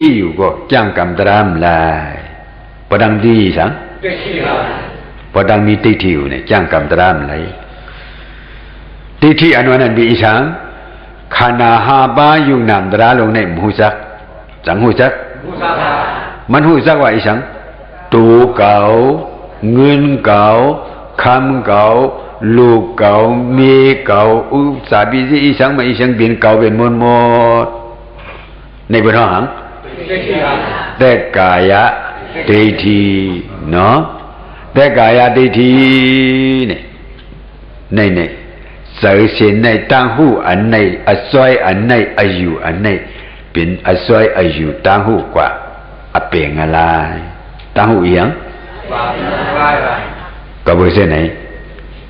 ที่อยู่ก็จ้างกรรมตรามลายพอดังดีสังพอดังมีติที่อยู่เนี่ยจ้างกรรมตรามลายติที่อันนั้นมีสังขณะหาบาอยู่นำตราลงในหูจักจังหูจักมันหูจักว่าอีสังตูเก่าเงินเก่าคำเก่าลูกเก่าเมียเก่าอุสาบิสิอีสังมาอีสังเป็นเก่าเป็นหมดในบรรทังแต่กายะดิฏฐิเนาะแต่กายะดิฏฐิในเสือเสียนในตั้งหูอันในอสวยอันในอายุอันในเป็นอสวยอายุตั้งหูกว่าอเปงอะไรตั้งหูยังก็บอกเส้นไหน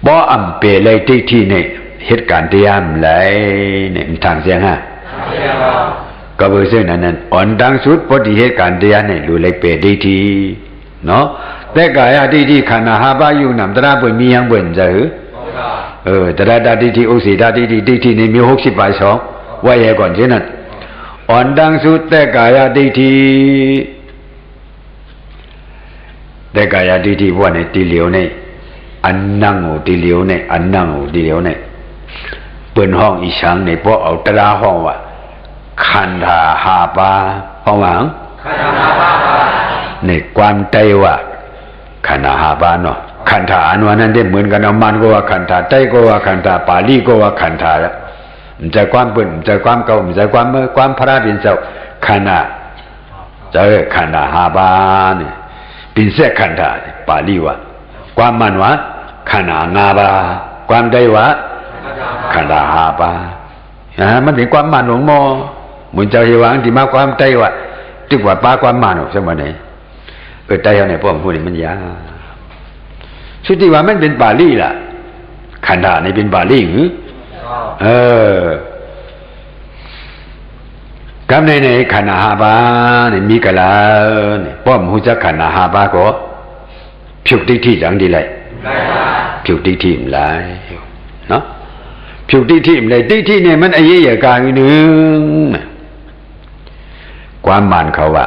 บ่อำเปเลยดิฏฐิเนี่ยเหตุการณ์ที่ยามไหลเนี่ยมันทางเสียงฮะก็บอกเส้นนั้นอ่อนดังสุดพอดีเหตุการณ์ที่ยามเนี่ยรู้เลยเปดิฏฐิเนาะแต่กายะดิฏฐิขณะหาบาอยู่นำตราบ่มียังบ่นจะตระดาดิฏฐิอุสีดาดิฏฐิดิฏฐิในมี60 2ว่าแย่ก่อนเช่นนั้นอ่อนดังสุดแต่กายะดิฏฐิแต่กายะดิฏฐิว่าในตีเหลียวในอันนั่งหูตีเหลียวในอันนั่งหูตีเหลียวในเปิดห้องอีสังในพวกเอาตราห้องว่าขันธาหาปาห้องหวังในความใจว่าขันธาหาปาเนาะขันธาอันนั้นได้เหมือนกันเอามันก็ว่าขันธาใจก็ว่าขันธาปาลีก็ว่าขันธาแล้วมันจะความเปิ่นมันจะความเก่ามันจะความพระเป็นเจ้าขันธาจะขันธาหาปาเนี่ยเป็นเสกขันธาปาลีว่าความมันว่าขันธางาบาความใจว่าขันธาหาปามันเป็นความมันหลงมอเหมือนเจ้าเฮวังที่มาความใจว่าจึกว่าปาความมันหรอกใช่ไหมเนี่ยใจเอาไหนพ่อพูดนี่มันยาสุดที่ว่ามันเป็นบาลีล่ะขันธานี่เป็นบาลีหรือกำในขันธาหาบาเนี่ยมีกะลาเนี่ยป้อมหูจักขันธาหาบาก็ผิวดิฏฐิจังดีเลยผิวดิฏฐิมเลยเนาะผิวดิฏฐิมเลยดิฏฐิเนี่ยมันอเยยกาอยู่นึงความหมายเขาว่า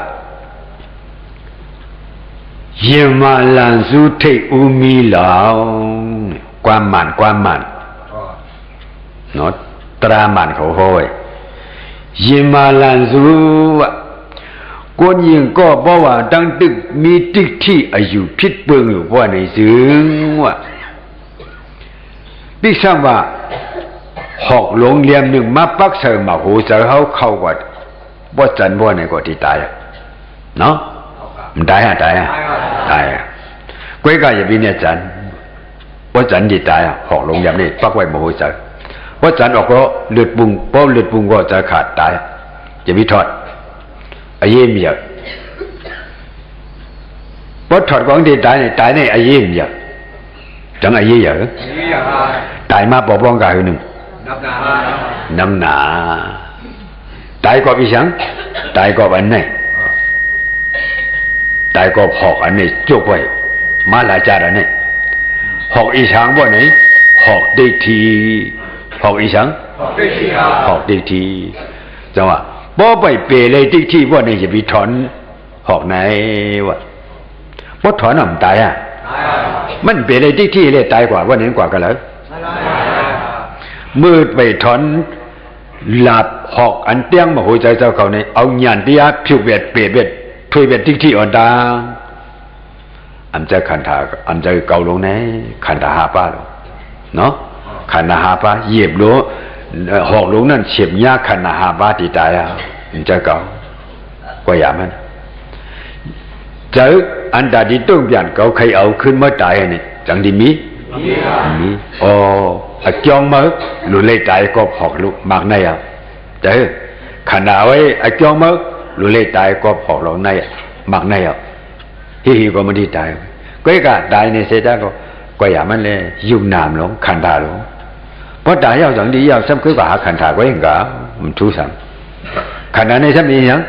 เยี่ยมลันสุเทอุมีเหล่าความหมายเนาะตราหมายเขาห้อยเยี่ยมลันสุคนยิงก็บอกว่าตั้งตึกมีดิฏฐิอายุผิดเบิ่งอยู่ว่าในซึ่งว่าพี่ซ้ำว่าหอกหลงเหลี่ยมหนึ่งมาปักเสมาโหเสเขาเข้าว่าบ่จันบ่ไหนก็ที่ตายเนาะมันตายกวยก็อย่าบินเนี่ยจันบ่จันที่ตายหอกหลงเหลี่ยมนี่ปักไว้บ่โหเสบ่จันออกก็เลือดปุงเพราะเลือดปุงก็จะขาดตายจะมีทอดอาเยี่ยมเยอะพอถอดของที่ตายในอาเยี่ยมเยอะจังอาเยี่ยมเยอะตายมาปอบป้องกายหนึ่งน้ำหนาตายก็พิชังตายก็อันไหนตายก็หอกอันนี้จุกไว้มาลาจาอันนี้หอกอีช้างว่าไหนหอกดิฏฐิหอกอีช้างหอกดิฏฐิจังว่าบ่ไปเปเลยดิฏฐิว่านี่จะไปถอนหอกไหนวะบ่ถอนมันตายมันเปเลยดิฏฐิเลยตายกว่าว่านี้กว่ากันแล้วมืดไปถอนหลับหอกอันเตี้ยงมาหัวใจเจ้าเขาในเอาหยานที่ยาผิวเบียดเปรียบเบียดถวยเบียดดิฏฐิอ่อนดาอันจะขันธาอันจะเก่าลงไหนขันธาหาปาเนาะขันธาหาปาเหยียบโลหอกลงนั่นเฉียบยากขันธาหาปาที่ตายมันจะเก่าก็อย่ามันเจออันใดที่ต้องเปลี่ยนเขาใครเอาขึ้นมาตายนี่จังดีมีอ๋อจองมาหลุดเลยตายก็หอกลุกมากในเจอขณะไว้จองมาหลุดเลยตายก็หอกเราในมากในฮิก็ไม่ได้ตายก็ไอ้กาตายในเสียจ้าก็อย่ามันเลยยุ่งนามหลงขันธาหลงเพราะตายจังดีซ้ำคือว่าขันธาก็เองก็มันทุสังขณะในซ้ำนี้ยัง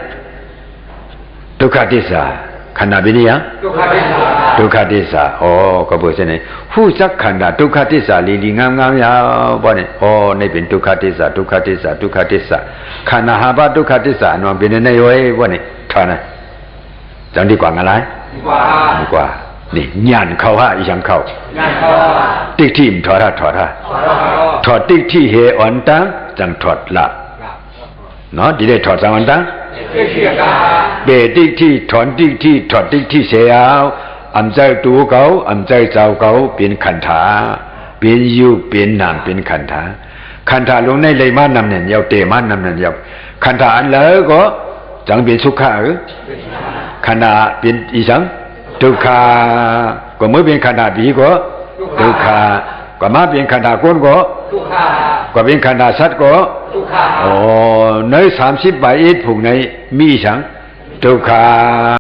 ทุกขติสาขณะเป็นยังทุกขติสาก็บอกเช่นนี้ผู้จักขันธาทุกขติสาลีงามยาวบ่เนี่ยในเป็นทุกขติสาขันธาหาบาทุกขติสานอนเป็นในไว้บ่เนี่ยท ถอดนะจังดีกว่าอะไรดีกว่านี่ญาณเข้าฮะอีสังเข้าติ๊กที่มถอดถอดถอดติ๊กที่เฮอ่อนตังจังถอดละเนาะดีได้ถอดสังอันตังเบติ๊กที่ถอนติ๊กที่ถอดติ๊กที่เสียเอาอำใจตูเก่าอำใจเจ้าเก่าเป็นขันธาเป็นยุเป็นนามเป็นขันธาขันธาลงในเลยมานำเนี่ยยาวเตมานำเนี่ยยาวขันธาอันแล้วก็จังเป็นสุขะขันธาเป็นอีสังทุกขาก็เมื่อเป็นขันธาผีก็ทุกขาก็มาเป็นขันธาคนก็ทุกขาก็เป็นขันธาสัตว์ก็ทุกขาใน30 ใบอิฐผูกในมีสังทุกขา